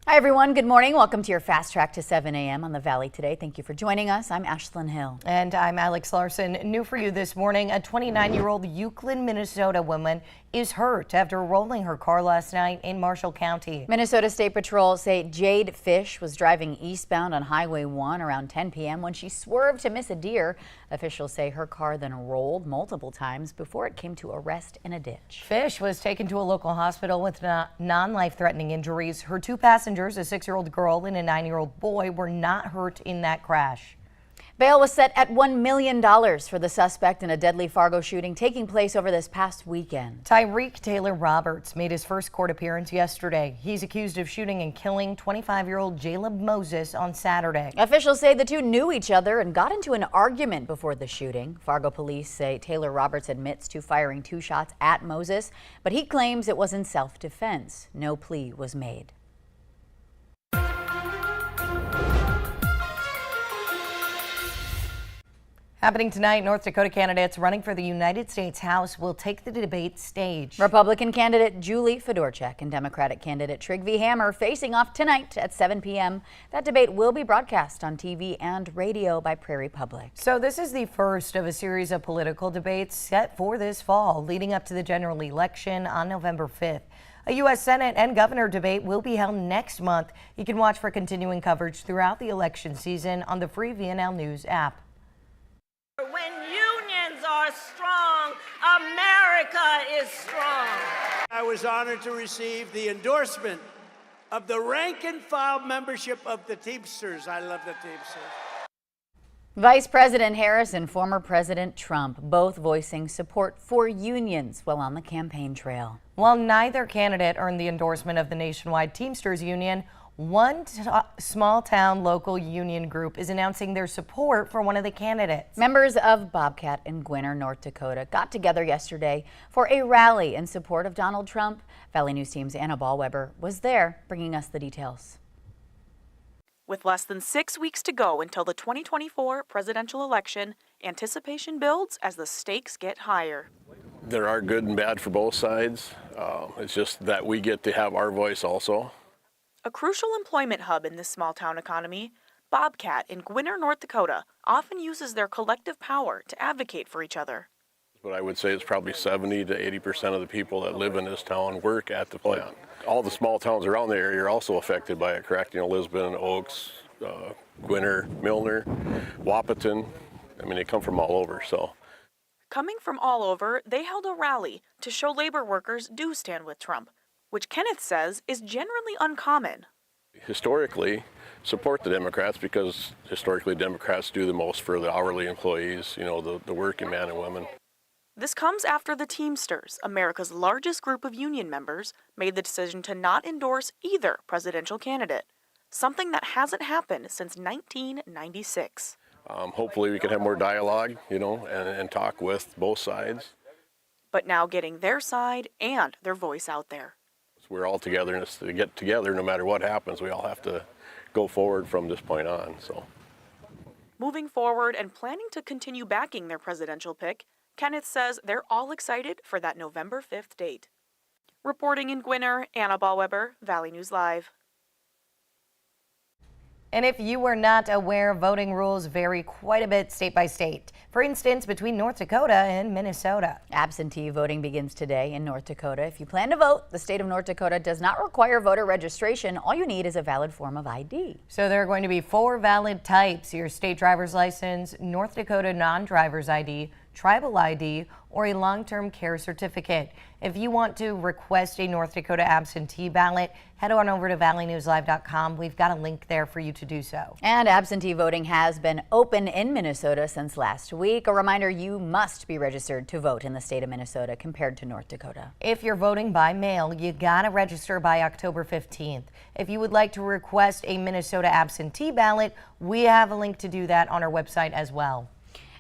Hi, everyone. Good morning. Welcome to your Fast Track to 7 a.m. on the Valley today. Thank you for joining us. I'm Ashlyn Hill. And I'm Alex Larson. New for you this morning, a 29-year-old Euclid, Minnesota woman is hurt after rolling her car last night in Marshall County. Minnesota State Patrol say Jade Fish was driving eastbound on Highway 1 around 10 p.m. when she swerved to miss a deer. Officials say her car then rolled multiple times before it came to a rest in a ditch. Fish was taken to a local hospital with non-life-threatening injuries. Her two passengers, a 6-year-old girl and a 9-year-old boy, were not hurt in that crash. Bail was set at $1 million for the suspect in a deadly Fargo shooting taking place over this past weekend. Tyreek Taylor Roberts made his first court appearance yesterday. He's accused of shooting and killing 25-year-old Jaleb Moses on Saturday. Officials say the two knew each other and got into an argument before the shooting. Fargo police say Taylor Roberts admits to firing 2 shots at Moses, but he claims it was in self-defense. No plea was made. Happening tonight, North Dakota candidates running for the United States House will take the debate stage. Republican candidate Julie Fedorchak and Democratic candidate Trygve Hammer facing off tonight at 7 p.m. That debate will be broadcast on TV and radio by Prairie Public. So this is the first of a series of political debates set for this fall, leading up to the general election on November 5th. A U.S. Senate and governor debate will be held next month. You can watch for continuing coverage throughout the election season on the free VNL News app. When unions are strong, America is strong. I was honored to receive the endorsement of the rank and file membership of the Teamsters. I love the Teamsters. Vice President Harris and former President Trump both voicing support for unions while on the campaign trail. While neither candidate earned the endorsement of the nationwide Teamsters Union, one small-town local union group is announcing their support for one of the candidates. Members of Bobcat in Gwinner, North Dakota got together yesterday for a rally in support of Donald Trump. Valley News Team's Anna Ballweber was there, bringing us the details. With less than 6 weeks to go until the 2024 presidential election, anticipation builds as the stakes get higher. There are good and bad for both sides. It's just that we get to have our voice also. A crucial employment hub in this small town economy, Bobcat in Gwinner, North Dakota, often uses their collective power to advocate for each other. But I would say it's probably 70 to 80% of the people that live in this town work at the plant. All the small towns around the area are also affected by it, correct? You know, Lisbon, Oaks, Gwinner, Milner, Wahpeton. I mean, they come from all over, so. Coming from all over, they held a rally to show labor workers do stand with Trump, which Kenneth says is generally uncommon. Historically, support the Democrats because historically Democrats do the most for the hourly employees, you know, the working man and women. This comes after the Teamsters, America's largest group of union members, made the decision to not endorse either presidential candidate, something that hasn't happened since 1996. Hopefully we can have more dialogue, you know, and talk with both sides. But now getting their side and their voice out there. We're all together, and to get together no matter what happens. We all have to go forward from this point on. So, moving forward and planning to continue backing their presidential pick, Kenneth says they're all excited for that November 5th date. Reporting in Gwinner, Anna Ballweber, Valley News Live. And if you were not aware, voting rules vary quite a bit state by state. For instance, between North Dakota and Minnesota. Absentee voting begins today in North Dakota. If you plan to vote, the state of North Dakota does not require voter registration. All you need is a valid form of ID. So there are going to be 4 valid types: your state driver's license, North Dakota non-driver's ID, tribal ID, or a long-term care certificate. If you want to request a North Dakota absentee ballot, head on over to valleynewslive.com. We've got a link there for you to do so. And absentee voting has been open in Minnesota since last week. A reminder, you must be registered to vote in the state of Minnesota compared to North Dakota. If you're voting by mail, you gotta register by October 15th. If you would like to request a Minnesota absentee ballot, we have a link to do that on our website as well.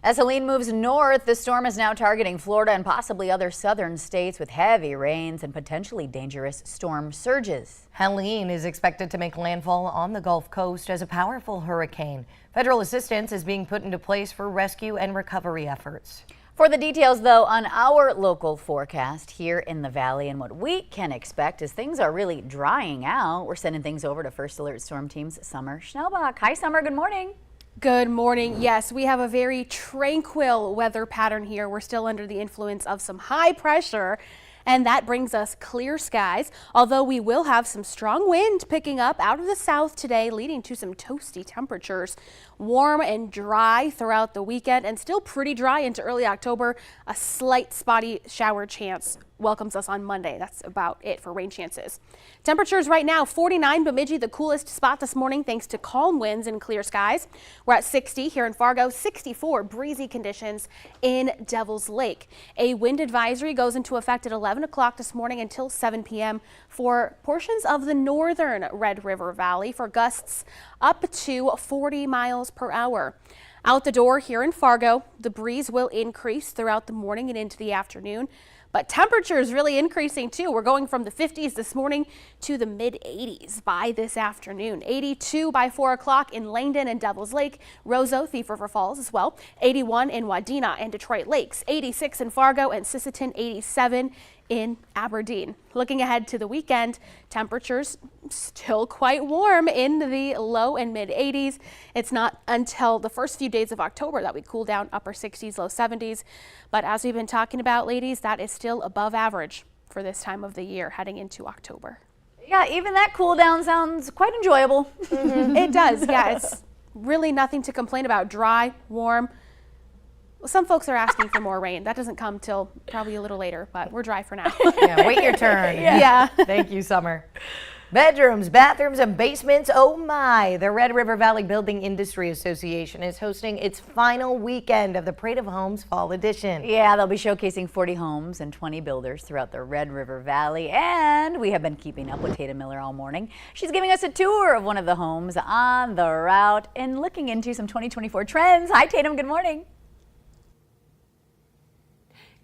As Helene moves north, the storm is now targeting Florida and possibly other southern states with heavy rains and potentially dangerous storm surges. Helene is expected to make landfall on the Gulf Coast as a powerful hurricane. Federal assistance is being put into place for rescue and recovery efforts. For the details, though, on our local forecast here in the Valley and what we can expect as things are really drying out, we're sending things over to First Alert Storm Team's Summer Schnellbach. Hi, Summer. Good morning. Good morning. Yes, we have a very tranquil weather pattern here. We're still under the influence of some high pressure, and that brings us clear skies, although we will have some strong wind picking up out of the south today, leading to some toasty temperatures. Warm and dry throughout the weekend and still pretty dry into early October. A slight spotty shower chance welcomes us on Monday. That's about it for rain chances. Temperatures right now, 49 Bemidji, the coolest spot this morning thanks to calm winds and clear skies. We're at 60 here in Fargo, 64 breezy conditions in Devil's Lake. A wind advisory goes into effect at 11 o'clock this morning until 7 p.m. for portions of the northern Red River Valley for gusts up to 40 miles per hour. Out the door here in Fargo, the breeze will increase throughout the morning and into the afternoon. But temperatures really increasing too. We're going from the 50s this morning to the mid 80s by this afternoon. 82 by 4 o'clock in Langdon and Devil's Lake, Roseau, Thief River Falls as well. 81 in Wadena and Detroit Lakes. 86 in Fargo and Sisseton. 87 in Aberdeen. Looking ahead to the weekend, temperatures still quite warm in the low and mid 80s. It's not until the first few days of October that we cool down upper 60s, low 70s. But as we've been talking about, ladies, that is still above average for this time of the year heading into October. Yeah, even that cool down sounds quite enjoyable. It does, yeah. It's really nothing to complain about. Dry, warm. Some folks are asking for more rain. That doesn't come till probably a little later, but we're dry for now. Yeah, wait your turn. Yeah. Thank you, Summer. Bedrooms, bathrooms, and basements. Oh my! The Red River Valley Building Industry Association is hosting its final weekend of the Parade of Homes Fall Edition. Yeah, they'll be showcasing 40 homes and 20 builders throughout the Red River Valley. And we have been keeping up with Tatum Miller all morning. She's giving us a tour of one of the homes on the route and looking into some 2024 trends. Hi, Tatum. Good morning.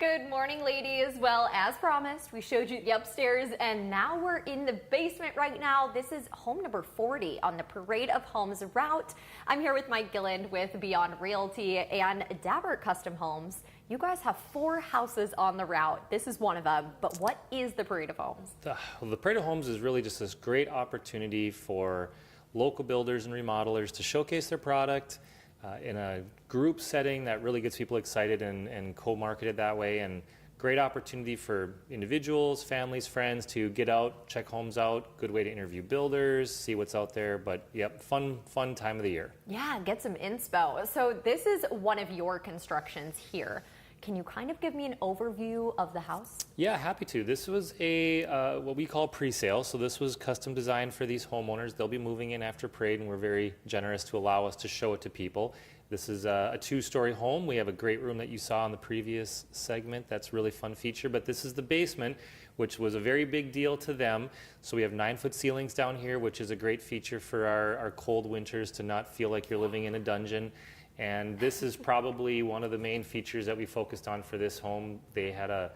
Good morning, ladies. Well, as promised, we showed you the upstairs and now we're in the basement right now. This is home number 40 on the Parade of Homes route. I'm here with Mike Gilland with Beyond Realty and Dabbert Custom Homes. You guys have 4 houses on the route. This is one of them, but what is the Parade of Homes? The Parade of Homes is really just this great opportunity for local builders and remodelers to showcase their product in a group setting that really gets people excited and co-marketed that way, and great opportunity for individuals, families, friends to get out, check homes out. Good way to interview builders, see what's out there. But yep, fun time of the year. Yeah, get some inspo. So this is one of your constructions here. Can you kind of give me an overview of the house? Yeah, happy to. This was a what we call pre-sale. So this was custom designed for these homeowners. They'll be moving in after Parade, and we're very generous to allow us to show it to people. This is a 2-story home. We have a great room that you saw in the previous segment. That's a really fun feature. But this is the basement, which was a very big deal to them. So we have 9-foot ceilings down here, which is a great feature for our cold winters to not feel like you're living in a dungeon. And this is probably one of the main features that we focused on for this home. They had a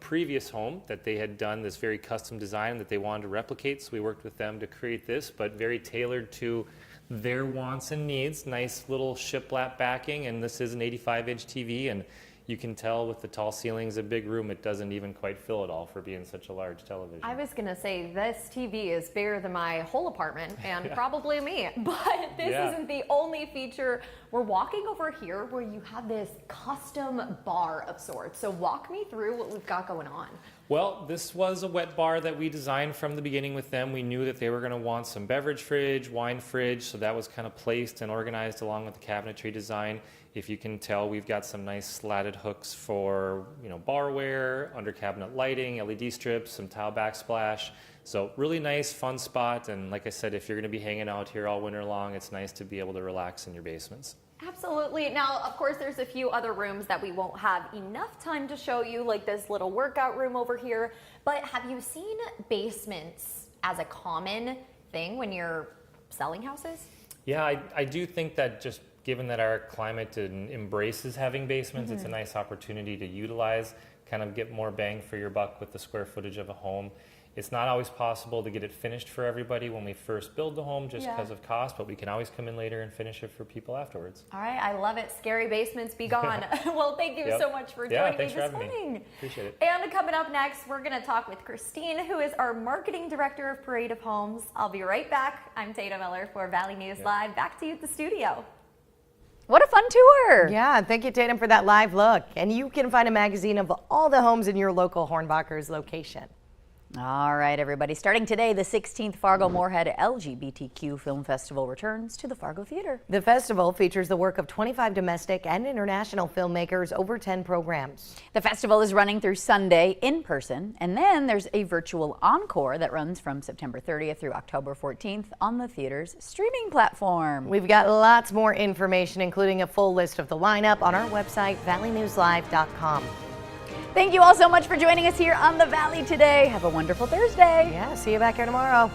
previous home that they had done this very custom design that they wanted to replicate, so we worked with them to create this, but very tailored to their wants and needs. Nice little shiplap backing, and this is an 85-inch TV, and you can tell with the tall ceilings, a big room, it doesn't even quite fill it all for being such a large television. I was gonna say this TV is bigger than my whole apartment and probably me, but this isn't the only feature. We're walking over here where you have this custom bar of sorts. So walk me through what we've got going on. Well, this was a wet bar that we designed from the beginning with them. We knew that they were going to want some beverage fridge, wine fridge, so that was kind of placed and organized along with the cabinetry design. If you can tell, we've got some nice slatted hooks for, barware, under cabinet lighting, LED strips, some tile backsplash. So really nice, fun spot. And like I said, if you're going to be hanging out here all winter long, it's nice to be able to relax in your basements. Absolutely. Now, of course, there's a few other rooms that we won't have enough time to show you, like this little workout room over here. But have you seen basements as a common thing when you're selling houses? Yeah, I do think that just given that our climate embraces having basements, it's a nice opportunity to utilize, kind of get more bang for your buck with the square footage of a home. It's not always possible to get it finished for everybody when we first build the home just because of cost, but we can always come in later and finish it for people afterwards. All right, I love it. Scary basements be gone. Well, thank you so much for joining me this morning. Appreciate it. And coming up next, we're going to talk with Christine, who is our marketing director of Parade of Homes. I'll be right back. I'm Tatum Miller for Valley News Live. Back to you at the studio. What a fun tour. Yeah, thank you, Tatum, for that live look. And you can find a magazine of all the homes in your local Hornbachers location. All right, everybody. Starting today, the 16th Fargo Moorhead LGBTQ Film Festival returns to the Fargo Theater. The festival features the work of 25 domestic and international filmmakers over 10 programs. The festival is running through Sunday in person, and then there's a virtual encore that runs from September 30th through October 14th on the theater's streaming platform. We've got lots more information, including a full list of the lineup on our website, valleynewslive.com. Thank you all so much for joining us here on the Valley today. Have a wonderful Thursday. Yeah, see you back here tomorrow.